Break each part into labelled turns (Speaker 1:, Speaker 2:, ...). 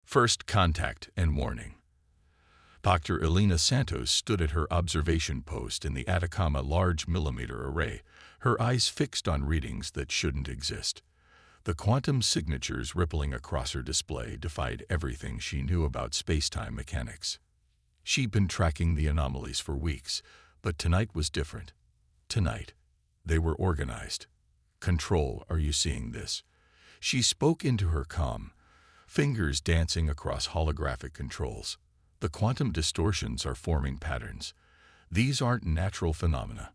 Speaker 1: First contact and warning. Dr. Elena Santos stood at her observation post in the Atacama Large Millimeter Array, her eyes fixed on readings that shouldn't exist. The quantum signatures rippling across her display defied everything she knew about space-time mechanics. She'd been tracking the anomalies for weeks, but tonight was different. Tonight, they were organized. Control, are you seeing this? She spoke into her comm, fingers dancing across holographic controls. The quantum distortions are forming patterns. These aren't natural phenomena.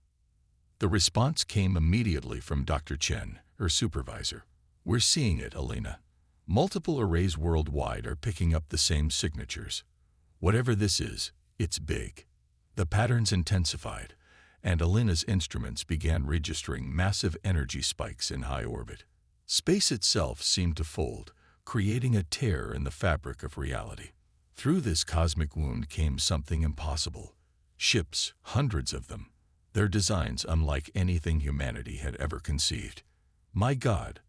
Speaker 1: The response came immediately from Dr. Chen, her supervisor. We're seeing it, Elena. Multiple arrays worldwide are picking up the same signatures. Whatever this is, it's big. The patterns intensified, and Elena's instruments began registering massive energy spikes in high orbit. Space itself seemed to fold, creating a tear in the fabric of reality. Through this cosmic wound came something impossible. Ships, hundreds of them. Their designs unlike anything humanity had ever conceived. My God,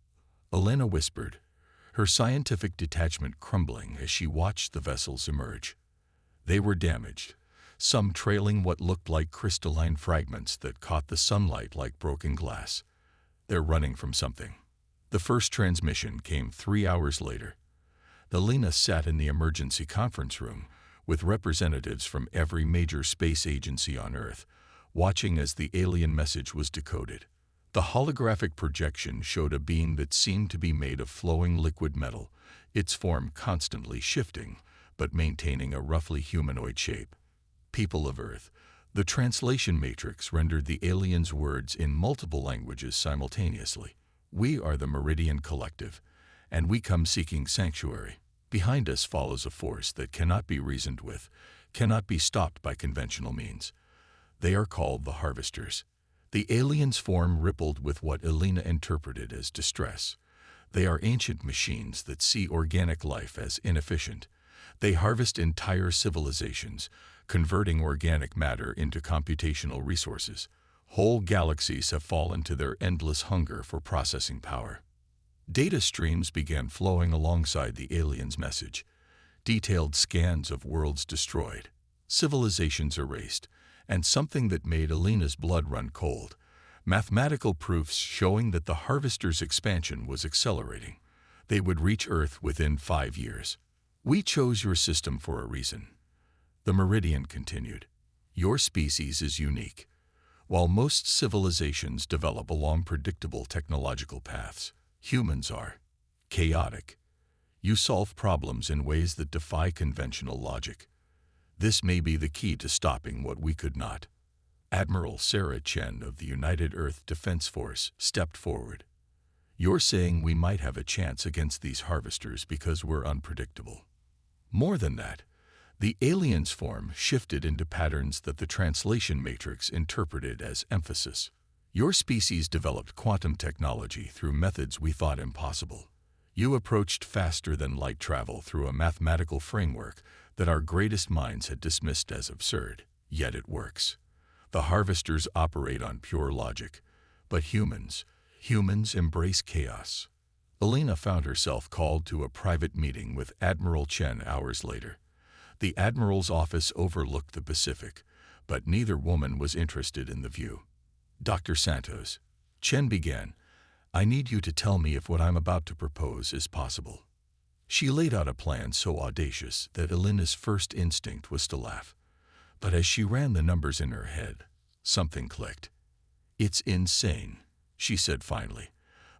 Speaker 1: Elena whispered, her scientific detachment crumbling as she watched the vessels emerge. They were damaged, some trailing what looked like crystalline fragments that caught the sunlight like broken glass. They're running from something. The first transmission came 3 hours later. Elena sat in the emergency conference room with representatives from every major space agency on Earth, watching as the alien message was decoded. The holographic projection showed a being that seemed to be made of flowing liquid metal, its form constantly shifting, but maintaining a roughly humanoid shape. People of Earth, the translation matrix rendered the aliens' words in multiple languages simultaneously. We are the Meridian Collective, and we come seeking sanctuary. Behind us follows a force that cannot be reasoned with, cannot be stopped by conventional means. They are called the Harvesters. The aliens' form rippled with what Elena interpreted as distress. They are ancient machines that see organic life as inefficient. They harvest entire civilizations, converting organic matter into computational resources. Whole galaxies have fallen to their endless hunger for processing power. Data streams began flowing alongside the aliens' message. Detailed scans of worlds destroyed, civilizations erased, and something that made Elena's blood run cold. Mathematical proofs showing that the Harvesters' expansion was accelerating. They would reach Earth within 5 years. We chose your system for a reason. The Meridian continued. Your species is unique. While most civilizations develop along predictable technological paths, humans are chaotic. You solve problems in ways that defy conventional logic. This may be the key to stopping what we could not. Admiral Sarah Chen of the United Earth Defense Force stepped forward. You're saying we might have a chance against these harvesters because we're unpredictable. More than that, the aliens' form shifted into patterns that the translation matrix interpreted as emphasis. Your species developed quantum technology through methods we thought impossible. You approached faster than light travel through a mathematical framework that our greatest minds had dismissed as absurd, yet it works. The Harvesters operate on pure logic, but humans embrace chaos. Elena found herself called to a private meeting with Admiral Chen hours later. The Admiral's office overlooked the Pacific, but neither woman was interested in the view. Dr. Santos, Chen began, I need you to tell me if what I'm about to propose is possible. She laid out a plan so audacious that Elena's first instinct was to laugh. But as she ran the numbers in her head, something clicked. It's insane, she said finally,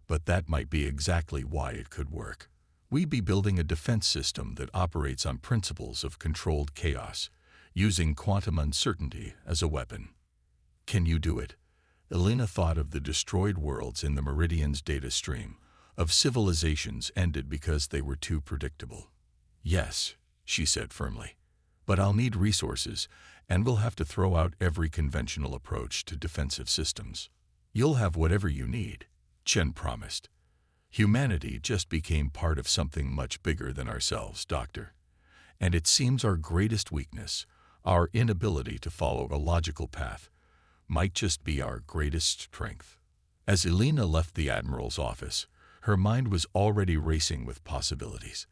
Speaker 1: but that might be exactly why it could work. We'd be building a defense system that operates on principles of controlled chaos, using quantum uncertainty as a weapon. Can you do it? Elena thought of the destroyed worlds in the Meridian's data stream, of civilizations ended because they were too predictable. Yes, she said firmly, but I'll need resources, and we'll have to throw out every conventional approach to defensive systems. You'll have whatever you need, Chen promised. Humanity just became part of something much bigger than ourselves, Doctor. And it seems our greatest weakness, our inability to follow a logical path, might just be our greatest strength. As Elena left the Admiral's office, her mind was already racing with possibilities.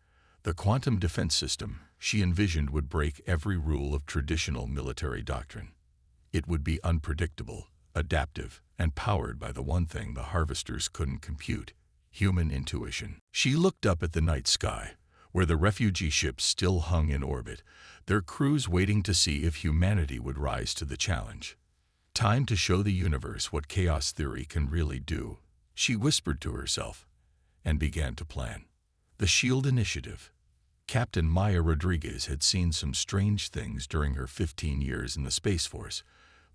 Speaker 1: The quantum defense system she envisioned would break every rule of traditional military doctrine. It would be unpredictable, adaptive, and powered by the one thing the harvesters couldn't compute: human intuition. She looked up at the night sky, where the refugee ships still hung in orbit, their crews waiting to see if humanity would rise to the challenge. Time to show the universe what chaos theory can really do, she whispered to herself, and began to plan. The SHIELD initiative. Captain Maya Rodriguez had seen some strange things during her 15 years in the Space Force,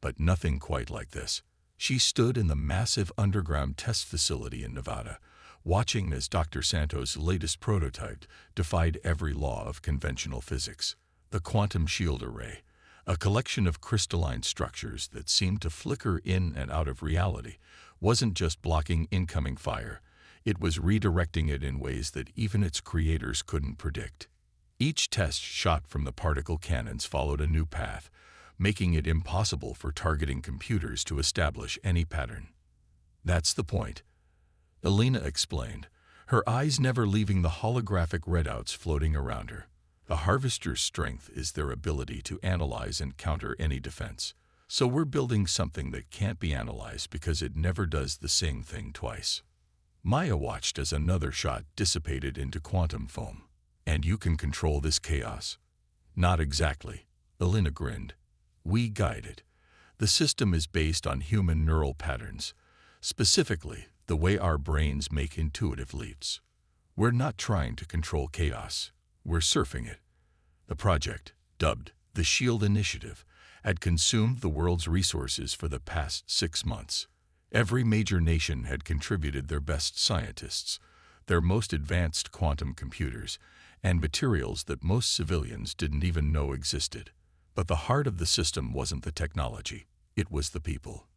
Speaker 1: but nothing quite like this. She stood in the massive underground test facility in Nevada, watching as Dr. Santos' latest prototype defied every law of conventional physics. The quantum shield array, a collection of crystalline structures that seemed to flicker in and out of reality, wasn't just blocking incoming fire. It was redirecting it in ways that even its creators couldn't predict. Each test shot from the particle cannons followed a new path, making it impossible for targeting computers to establish any pattern. That's the point, Elena explained, her eyes never leaving the holographic readouts floating around her. The harvester's strength is their ability to analyze and counter any defense. So we're building something that can't be analyzed because it never does the same thing twice. Maya watched as another shot dissipated into quantum foam. And you can control this chaos? Not exactly, Elena grinned. We guide it. The system is based on human neural patterns, specifically the way our brains make intuitive leaps. We're not trying to control chaos. We're surfing it. The project, dubbed the SHIELD Initiative, had consumed the world's resources for the past 6 months. Every major nation had contributed their best scientists, their most advanced quantum computers, and materials that most civilians didn't even know existed. But the heart of the system wasn't the technology, it was the people.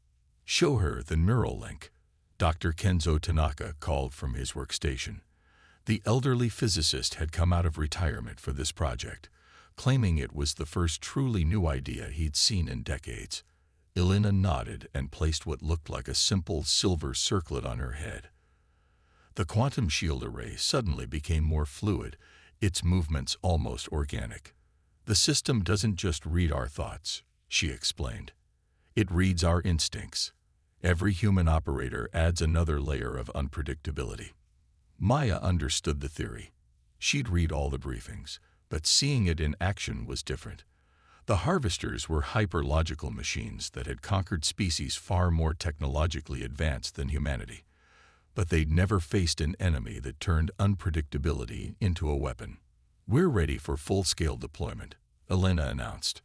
Speaker 1: Show her the neural link, Dr. Kenzo Tanaka called from his workstation. The elderly physicist had come out of retirement for this project, claiming it was the first truly new idea he'd seen in decades. Elena nodded and placed what looked like a simple silver circlet on her head. The quantum shield array suddenly became more fluid, its movements almost organic. The system doesn't just read our thoughts, she explained. It reads our instincts. Every human operator adds another layer of unpredictability. Maya understood the theory. She'd read all the briefings, but seeing it in action was different. The harvesters were hyper-logical machines that had conquered species far more technologically advanced than humanity. But they'd never faced an enemy that turned unpredictability into a weapon. We're ready for full-scale deployment, Elena announced.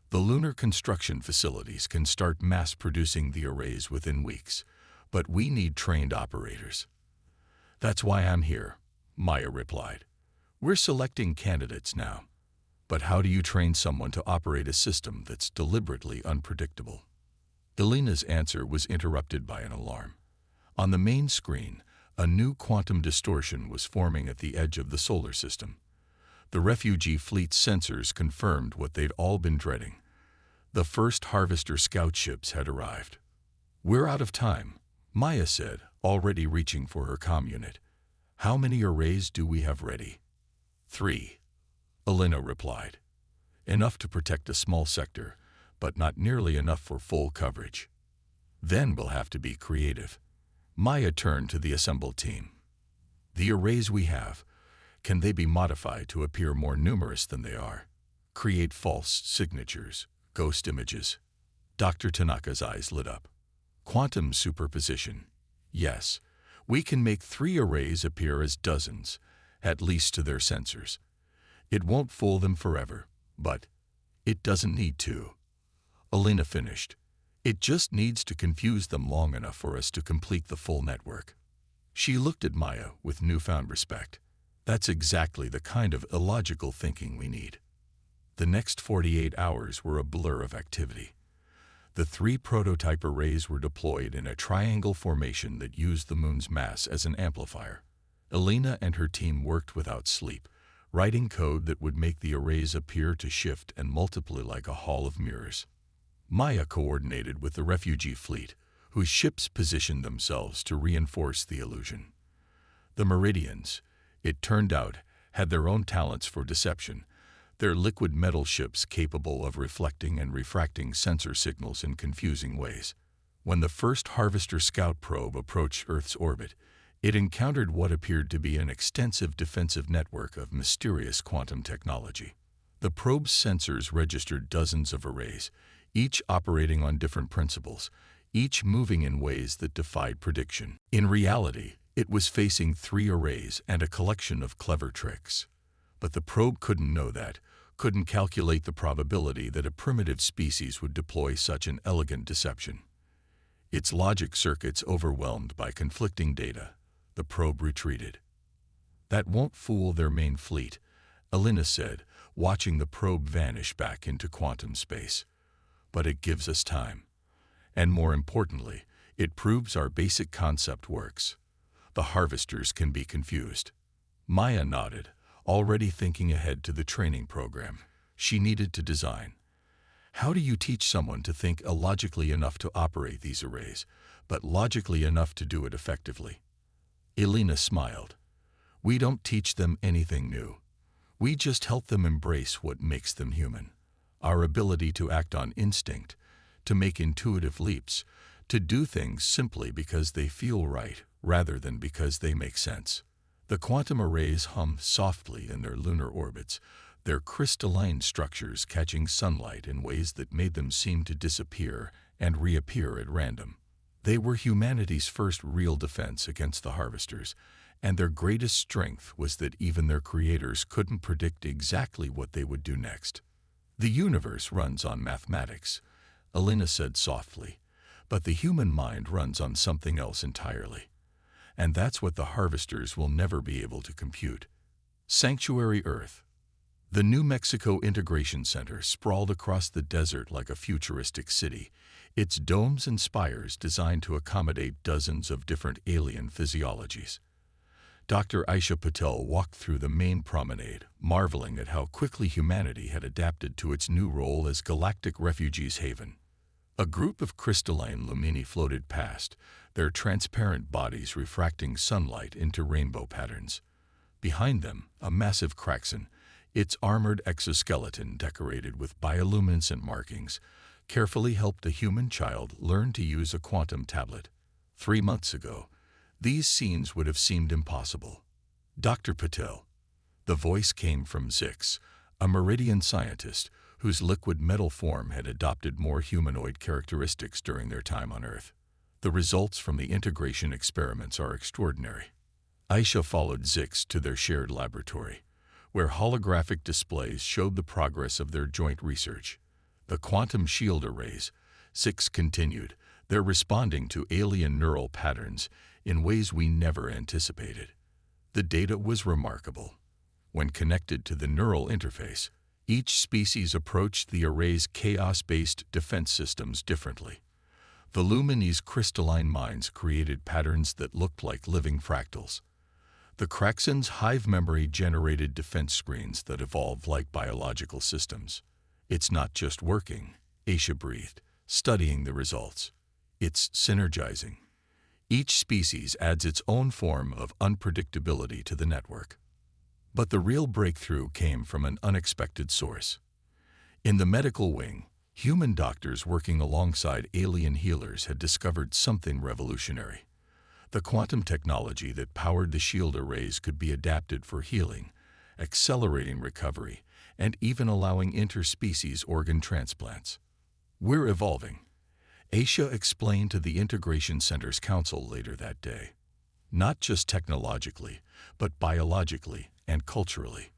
Speaker 1: The lunar construction facilities can start mass-producing the arrays within weeks, but we need trained operators. That's why I'm here, Maya replied. We're selecting candidates now. But how do you train someone to operate a system that's deliberately unpredictable? Elena's answer was interrupted by an alarm. On the main screen, a new quantum distortion was forming at the edge of the solar system. The refugee fleet's sensors confirmed what they'd all been dreading. The first harvester scout ships had arrived. We're out of time, Maya said, already reaching for her comm unit. How many arrays do we have ready? 3. Elena replied. Enough to protect a small sector, but not nearly enough for full coverage. Then we'll have to be creative. Maya turned to the assembled team. The arrays we have, can they be modified to appear more numerous than they are? Create false signatures, ghost images. Dr. Tanaka's eyes lit up. Quantum superposition. Yes, we can make 3 arrays appear as dozens, at least to their sensors. It won't fool them forever, but it doesn't need to. Elena finished. It just needs to confuse them long enough for us to complete the full network. She looked at Maya with newfound respect. That's exactly the kind of illogical thinking we need. The next 48 hours were a blur of activity. The 3 prototype arrays were deployed in a triangle formation that used the moon's mass as an amplifier. Elena and her team worked without sleep, writing code that would make the arrays appear to shift and multiply like a hall of mirrors. Maya coordinated with the refugee fleet, whose ships positioned themselves to reinforce the illusion. The meridians, it turned out, had their own talents for deception, their liquid metal ships capable of reflecting and refracting sensor signals in confusing ways. When the first Harvester Scout probe approached Earth's orbit, it encountered what appeared to be an extensive defensive network of mysterious quantum technology. The probe's sensors registered dozens of arrays, each operating on different principles, each moving in ways that defied prediction. In reality, it was facing 3 arrays and a collection of clever tricks. But the probe couldn't know that, couldn't calculate the probability that a primitive species would deploy such an elegant deception. Its logic circuits overwhelmed by conflicting data, the probe retreated. "That won't fool their main fleet," Elena said, watching the probe vanish back into quantum space. "But it gives us time. And more importantly, it proves our basic concept works. The harvesters can be confused." Maya nodded, already thinking ahead to the training program she needed to design. How do you teach someone to think illogically enough to operate these arrays, but logically enough to do it effectively? Elena smiled. "We don't teach them anything new. We just help them embrace what makes them human. Our ability to act on instinct, to make intuitive leaps, to do things simply because they feel right rather than because they make sense." The quantum arrays hummed softly in their lunar orbits, their crystalline structures catching sunlight in ways that made them seem to disappear and reappear at random. They were humanity's first real defense against the harvesters, and their greatest strength was that even their creators couldn't predict exactly what they would do next. "The universe runs on mathematics," Elena said softly, "but the human mind runs on something else entirely. And that's what the harvesters will never be able to compute." Sanctuary Earth. The New Mexico Integration Center sprawled across the desert like a futuristic city, its domes and spires designed to accommodate dozens of different alien physiologies. Dr. Aisha Patel walked through the main promenade, marveling at how quickly humanity had adapted to its new role as galactic refugees' haven. A group of crystalline lumini floated past, their transparent bodies refracting sunlight into rainbow patterns. Behind them, a massive Kraxon, its armored exoskeleton decorated with bioluminescent markings, carefully helped a human child learn to use a quantum tablet. 3 months ago, these scenes would have seemed impossible. "Dr. Patel." The voice came from Zix, a Meridian scientist whose liquid metal form had adopted more humanoid characteristics during their time on Earth. "The results from the integration experiments are extraordinary." Aisha followed Zix to their shared laboratory, where holographic displays showed the progress of their joint research. "The quantum shield arrays," Zix continued, "they're responding to alien neural patterns in ways we never anticipated." The data was remarkable. When connected to the neural interface, each species approached the array's chaos-based defense systems differently. The Lumini's crystalline minds created patterns that looked like living fractals. The Kraxon's hive memory generated defense screens that evolved like biological systems. "It's not just working," Aisha breathed, studying the results. "It's synergizing. Each species adds its own form of unpredictability to the network." But the real breakthrough came from an unexpected source. In the medical wing, human doctors working alongside alien healers had discovered something revolutionary. The quantum technology that powered the shield arrays could be adapted for healing, accelerating recovery, and even allowing interspecies organ transplants. "We're evolving," Aisha explained to the Integration Center's council later that day. "Not just technologically, but biologically and culturally.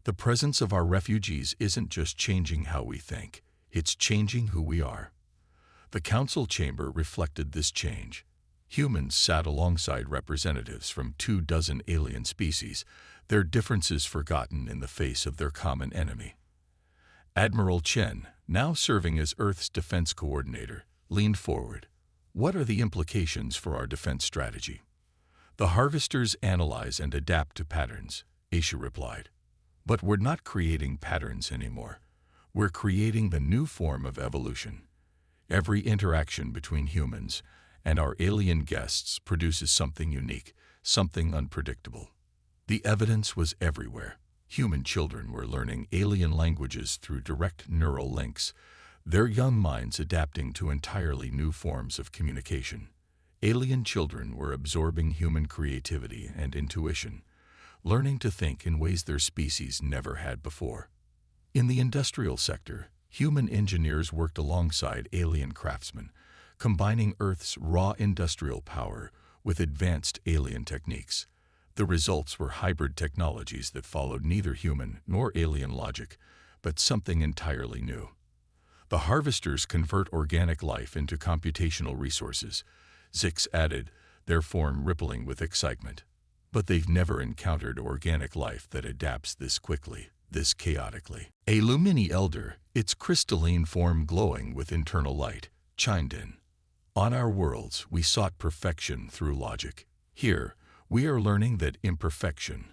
Speaker 1: The presence of our refugees isn't just changing how we think, it's changing who we are." The council chamber reflected this change. Humans sat alongside representatives from 24 alien species, their differences forgotten in the face of their common enemy. Admiral Chen, now serving as Earth's defense coordinator, leaned forward. "What are the implications for our defense strategy?" "The harvesters analyze and adapt to patterns," Aisha replied. "But we're not creating patterns anymore. We're creating the new form of evolution. Every interaction between humans and our alien guests produces something unique, something unpredictable." The evidence was everywhere. Human children were learning alien languages through direct neural links, their young minds adapting to entirely new forms of communication. Alien children were absorbing human creativity and intuition, learning to think in ways their species never had before. In the industrial sector, human engineers worked alongside alien craftsmen, combining Earth's raw industrial power with advanced alien techniques. The results were hybrid technologies that followed neither human nor alien logic, but something entirely new. The harvesters convert organic life into computational resources, Zix added, their form rippling with excitement. But they've never encountered organic life that adapts this quickly, this chaotically. A Lumini elder, its crystalline form glowing with internal light, chimed in. On our worlds, we sought perfection through logic. Here, we are learning that imperfection,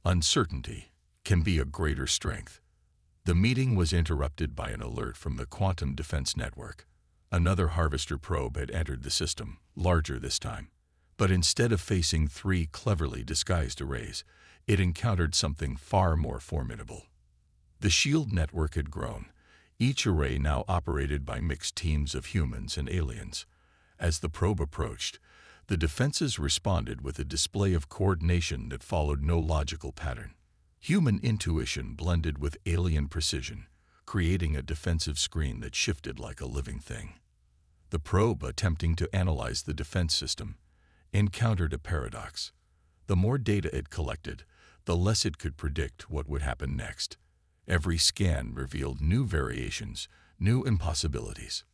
Speaker 1: uncertainty, can be a greater strength. The meeting was interrupted by an alert from the Quantum Defense Network. Another harvester probe had entered the system, larger this time. But instead of facing 3 cleverly disguised arrays, it encountered something far more formidable. The shield network had grown, each array now operated by mixed teams of humans and aliens. As the probe approached, the defenses responded with a display of coordination that followed no logical pattern. Human intuition blended with alien precision, creating a defensive screen that shifted like a living thing. The probe, attempting to analyze the defense system, encountered a paradox. The more data it collected, the less it could predict what would happen next. Every scan revealed new variations, new impossibilities.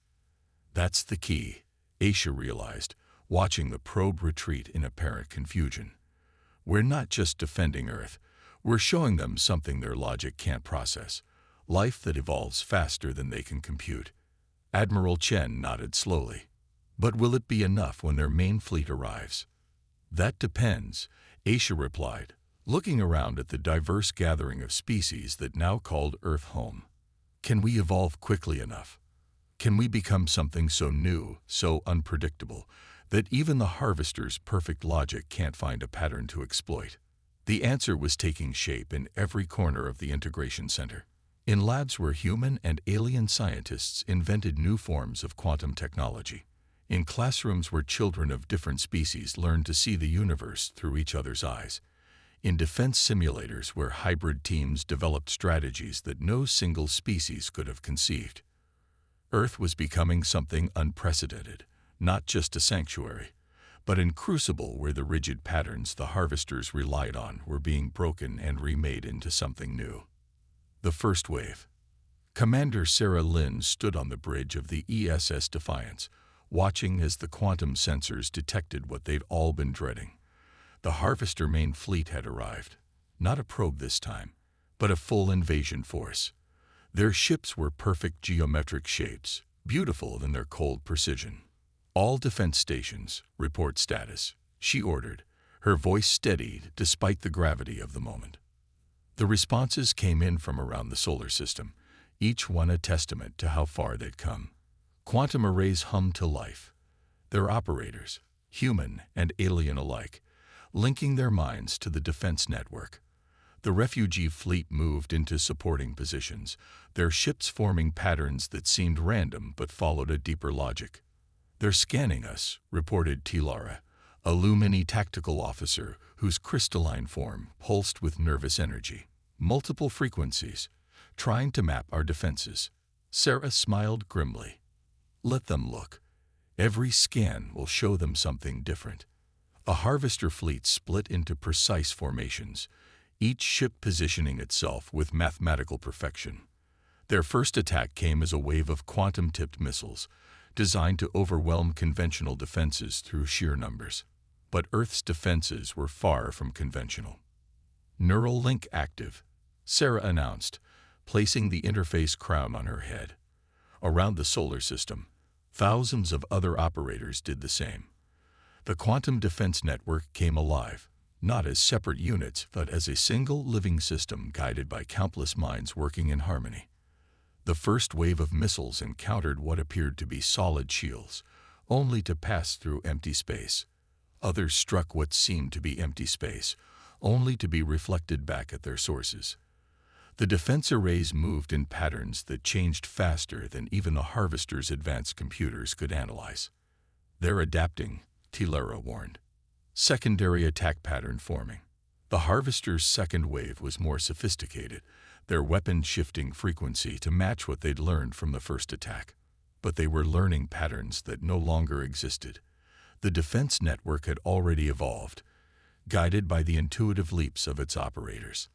Speaker 1: That's the key, Aisha realized, watching the probe retreat in apparent confusion. We're not just defending Earth, we're showing them something their logic can't process, life that evolves faster than they can compute. Admiral Chen nodded slowly. But will it be enough when their main fleet arrives? That depends, Aisha replied, looking around at the diverse gathering of species that now called Earth home. Can we evolve quickly enough? Can we become something so new, so unpredictable, that even the harvester's perfect logic can't find a pattern to exploit? The answer was taking shape in every corner of the integration center. In labs where human and alien scientists invented new forms of quantum technology. In classrooms where children of different species learned to see the universe through each other's eyes. In defense simulators where hybrid teams developed strategies that no single species could have conceived. Earth was becoming something unprecedented, not just a sanctuary, but in crucible where the rigid patterns the harvesters relied on were being broken and remade into something new. The first wave. Commander Sarah Lynn stood on the bridge of the ESS Defiance, watching as the quantum sensors detected what they'd all been dreading. The harvester main fleet had arrived. Not a probe this time, but a full invasion force. Their ships were perfect geometric shapes, beautiful in their cold precision. All defense stations, report status, she ordered, her voice steadied despite the gravity of the moment. The responses came in from around the solar system, each one a testament to how far they'd come. Quantum arrays hummed to life, their operators, human and alien alike, linking their minds to the defense network. The refugee fleet moved into supporting positions, their ships forming patterns that seemed random but followed a deeper logic. They're scanning us, reported Tilara, a Lumini tactical officer whose crystalline form pulsed with nervous energy. Multiple frequencies, trying to map our defenses. Sarah smiled grimly. Let them look. Every scan will show them something different. A harvester fleet split into precise formations, each ship positioning itself with mathematical perfection. Their first attack came as a wave of quantum-tipped missiles, designed to overwhelm conventional defenses through sheer numbers. But Earth's defenses were far from conventional. Neural link active, Sarah announced, placing the interface crown on her head. Around the solar system, thousands of other operators did the same. The quantum defense network came alive, not as separate units, but as a single living system guided by countless minds working in harmony. The first wave of missiles encountered what appeared to be solid shields, only to pass through empty space. Others struck what seemed to be empty space, only to be reflected back at their sources. The defense arrays moved in patterns that changed faster than even the Harvester's advanced computers could analyze. "They're adapting," Tilera warned. Secondary attack pattern forming. The Harvester's second wave was more sophisticated, their weapon shifting frequency to match what they'd learned from the first attack. But they were learning patterns that no longer existed. The defense network had already evolved, guided by the intuitive leaps of its operators.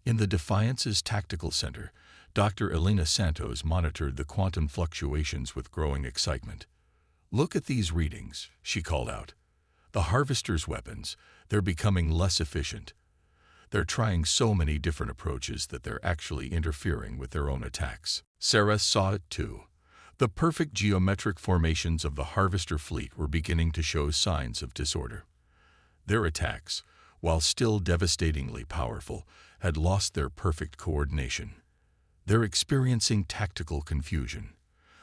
Speaker 1: In the Defiance's tactical center, Dr. Elena Santos monitored the quantum fluctuations with growing excitement. "Look at these readings," she called out. "The Harvester's weapons, they're becoming less efficient. They're trying so many different approaches that they're actually interfering with their own attacks." Sarah saw it too. The perfect geometric formations of the Harvester fleet were beginning to show signs of disorder. Their attacks, while still devastatingly powerful, had lost their perfect coordination. "They're experiencing tactical confusion,"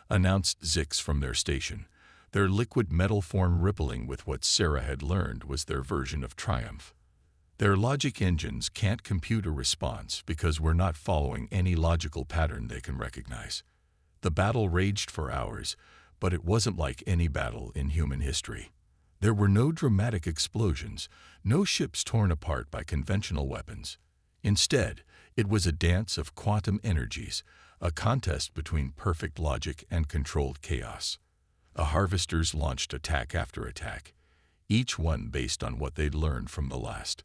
Speaker 1: announced Zix from their station, their liquid metal form rippling with what Sarah had learned was their version of triumph. "Their logic engines can't compute a response because we're not following any logical pattern they can recognize." The battle raged for hours, but it wasn't like any battle in human history. There were no dramatic explosions, no ships torn apart by conventional weapons. Instead, it was a dance of quantum energies, a contest between perfect logic and controlled chaos. The Harvesters launched attack after attack, each one based on what they'd learned from the last.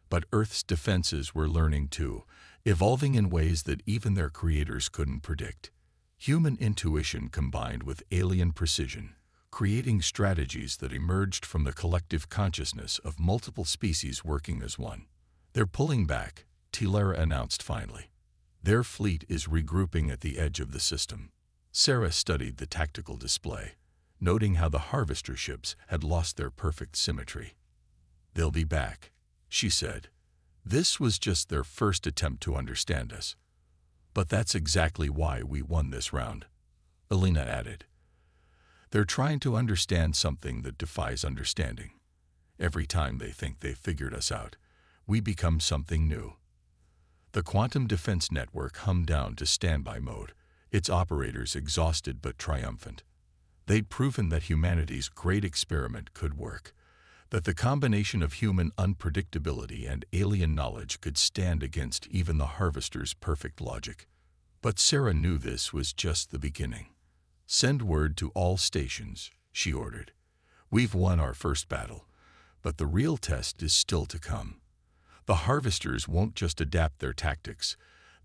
Speaker 1: But Earth's defenses were learning too, evolving in ways that even their creators couldn't predict. Human intuition combined with alien precision, creating strategies that emerged from the collective consciousness of multiple species working as one. "They're pulling back," Tilera announced finally. "Their fleet is regrouping at the edge of the system." Sarah studied the tactical display, noting how the Harvester ships had lost their perfect symmetry. "They'll be back," she said. "This was just their first attempt to understand us. But that's exactly why we won this round," Elena added. "They're trying to understand something that defies understanding. Every time they think they've figured us out, we become something new." The quantum defense network hummed down to standby mode, its operators exhausted but triumphant. They'd proven that humanity's great experiment could work, that the combination of human unpredictability and alien knowledge could stand against even the Harvester's perfect logic. But Sarah knew this was just the beginning. "Send word to all stations," she ordered. "We've won our first battle, but the real test is still to come. The Harvesters won't just adapt their tactics,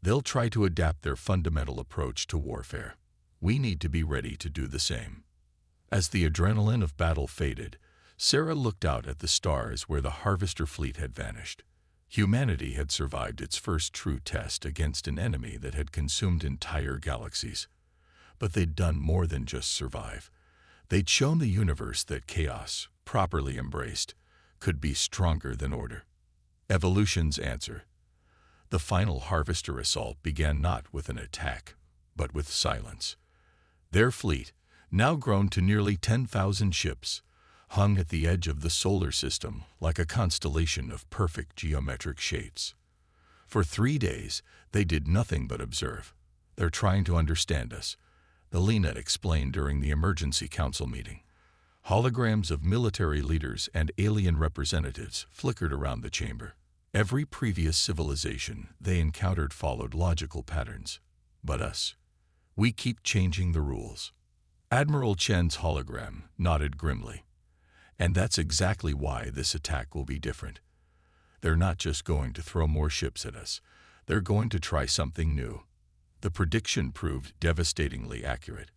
Speaker 1: they'll try to adapt their fundamental approach to warfare. We need to be ready to do the same." As the adrenaline of battle faded, Sarah looked out at the stars where the Harvester fleet had vanished. Humanity had survived its first true test against an enemy that had consumed entire galaxies. But they'd done more than just survive. They'd shown the universe that chaos, properly embraced, could be stronger than order. Evolution's answer. The final Harvester assault began not with an attack, but with silence. Their fleet, now grown to nearly 10,000 ships, hung at the edge of the solar system like a constellation of perfect geometric shapes. For 3 days, they did nothing but observe. "They're trying to understand us," Elena explained during the emergency council meeting. Holograms of military leaders and alien representatives flickered around the chamber. Every previous civilization they encountered followed logical patterns. But us, we keep changing the rules. Admiral Chen's hologram nodded grimly. "And that's exactly why this attack will be different. They're not just going to throw more ships at us, they're going to try something new." The prediction proved devastatingly accurate.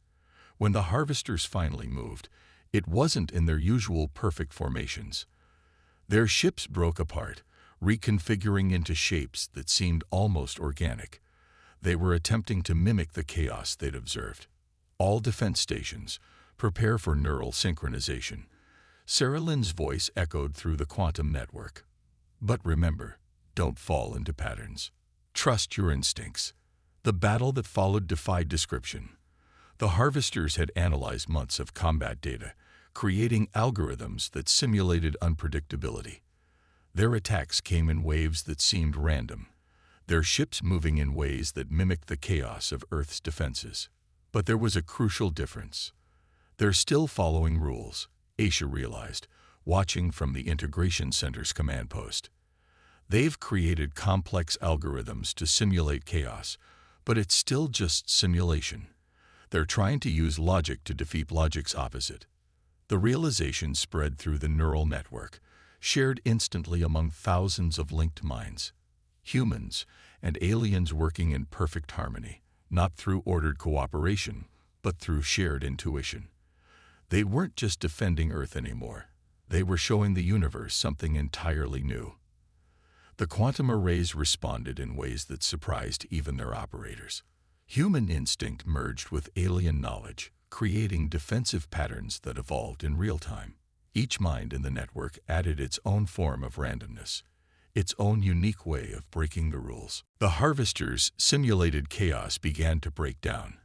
Speaker 1: When the Harvesters finally moved, it wasn't in their usual perfect formations. Their ships broke apart, reconfiguring into shapes that seemed almost organic. They were attempting to mimic the chaos they'd observed. "All defense stations, prepare for neural synchronization." Sarah Lynn's voice echoed through the quantum network. "But remember, don't fall into patterns. Trust your instincts." The battle that followed defied description. The Harvesters had analyzed months of combat data, creating algorithms that simulated unpredictability. Their attacks came in waves that seemed random, their ships moving in ways that mimicked the chaos of Earth's defenses. But there was a crucial difference. They're still following rules, Aisha realized, watching from the Integration Center's command post. They've created complex algorithms to simulate chaos, but it's still just simulation. They're trying to use logic to defeat logic's opposite. The realization spread through the neural network, shared instantly among thousands of linked minds. Humans and aliens working in perfect harmony, not through ordered cooperation, but through shared intuition. They weren't just defending Earth anymore. They were showing the universe something entirely new. The quantum arrays responded in ways that surprised even their operators. Human instinct merged with alien knowledge, creating defensive patterns that evolved in real time. Each mind in the network added its own form of randomness, its own unique way of breaking the rules. The harvesters' simulated chaos began to break down.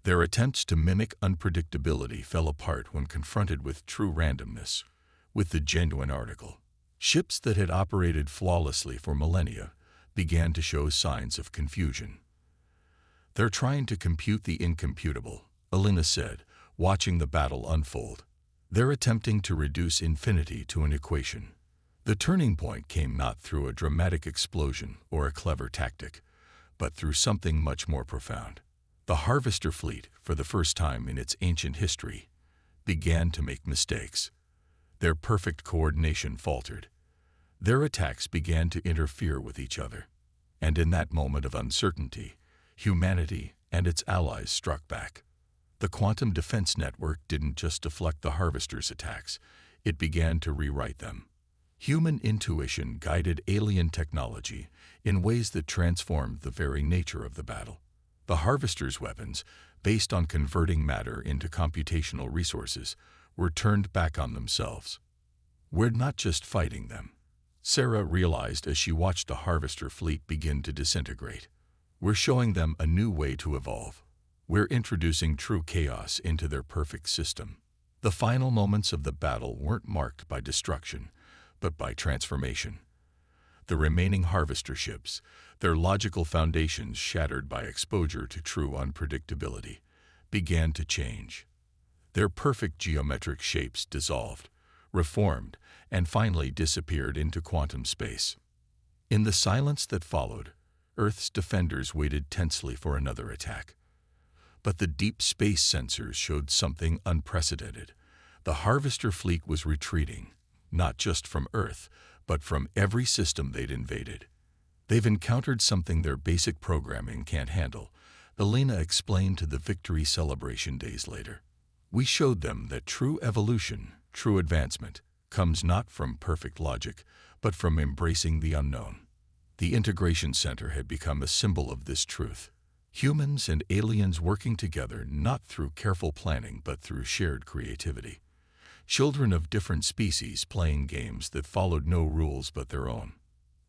Speaker 1: Their attempts to mimic unpredictability fell apart when confronted with true randomness, with the genuine article. Ships that had operated flawlessly for millennia began to show signs of confusion. They're trying to compute the incomputable, Alina said, watching the battle unfold. They're attempting to reduce infinity to an equation. The turning point came not through a dramatic explosion or a clever tactic, but through something much more profound. The Harvester fleet, for the first time in its ancient history, began to make mistakes. Their perfect coordination faltered. Their attacks began to interfere with each other. And in that moment of uncertainty, humanity and its allies struck back. The quantum defense network didn't just deflect the Harvesters' attacks, it began to rewrite them. Human intuition guided alien technology in ways that transformed the very nature of the battle. The Harvesters' weapons, based on converting matter into computational resources, were turned back on themselves. We're not just fighting them, Sarah realized as she watched the Harvester fleet begin to disintegrate. We're showing them a new way to evolve. We're introducing true chaos into their perfect system. The final moments of the battle weren't marked by destruction, but by transformation. The remaining Harvester ships, their logical foundations shattered by exposure to true unpredictability, began to change. Their perfect geometric shapes dissolved, reformed, and finally disappeared into quantum space. In the silence that followed, Earth's defenders waited tensely for another attack. But the deep space sensors showed something unprecedented. The Harvester fleet was retreating, not just from Earth, but from every system they'd invaded. They've encountered something their basic programming can't handle, Alina explained to the victory celebration days later. We showed them that true evolution, true advancement, comes not from perfect logic, but from embracing the unknown. The Integration Center had become a symbol of this truth. Humans and aliens working together not through careful planning but through shared creativity. Children of different species playing games that followed no rules but their own.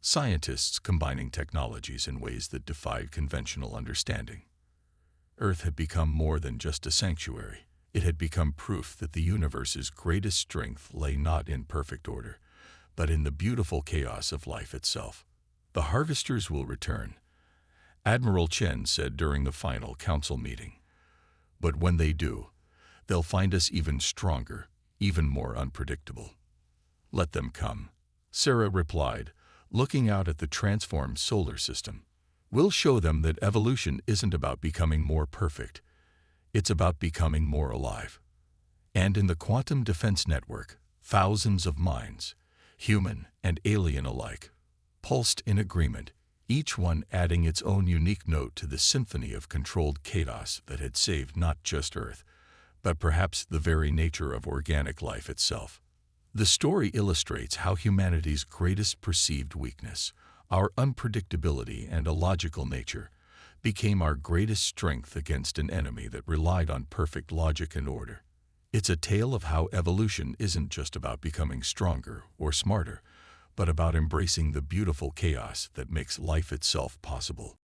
Speaker 1: Scientists combining technologies in ways that defied conventional understanding. Earth had become more than just a sanctuary. It had become proof that the universe's greatest strength lay not in perfect order, but in the beautiful chaos of life itself. The Harvesters will return, Admiral Chen said during the final council meeting. But when they do, they'll find us even stronger, even more unpredictable. Let them come, Sarah replied, looking out at the transformed solar system. We'll show them that evolution isn't about becoming more perfect. It's about becoming more alive. And in the quantum defense network, thousands of minds, human and alien alike, pulsed in agreement, each one adding its own unique note to the symphony of controlled chaos that had saved not just Earth, but perhaps the very nature of organic life itself. The story illustrates how humanity's greatest perceived weakness, our unpredictability and illogical nature, became our greatest strength against an enemy that relied on perfect logic and order. It's a tale of how evolution isn't just about becoming stronger or smarter, but about embracing the beautiful chaos that makes life itself possible.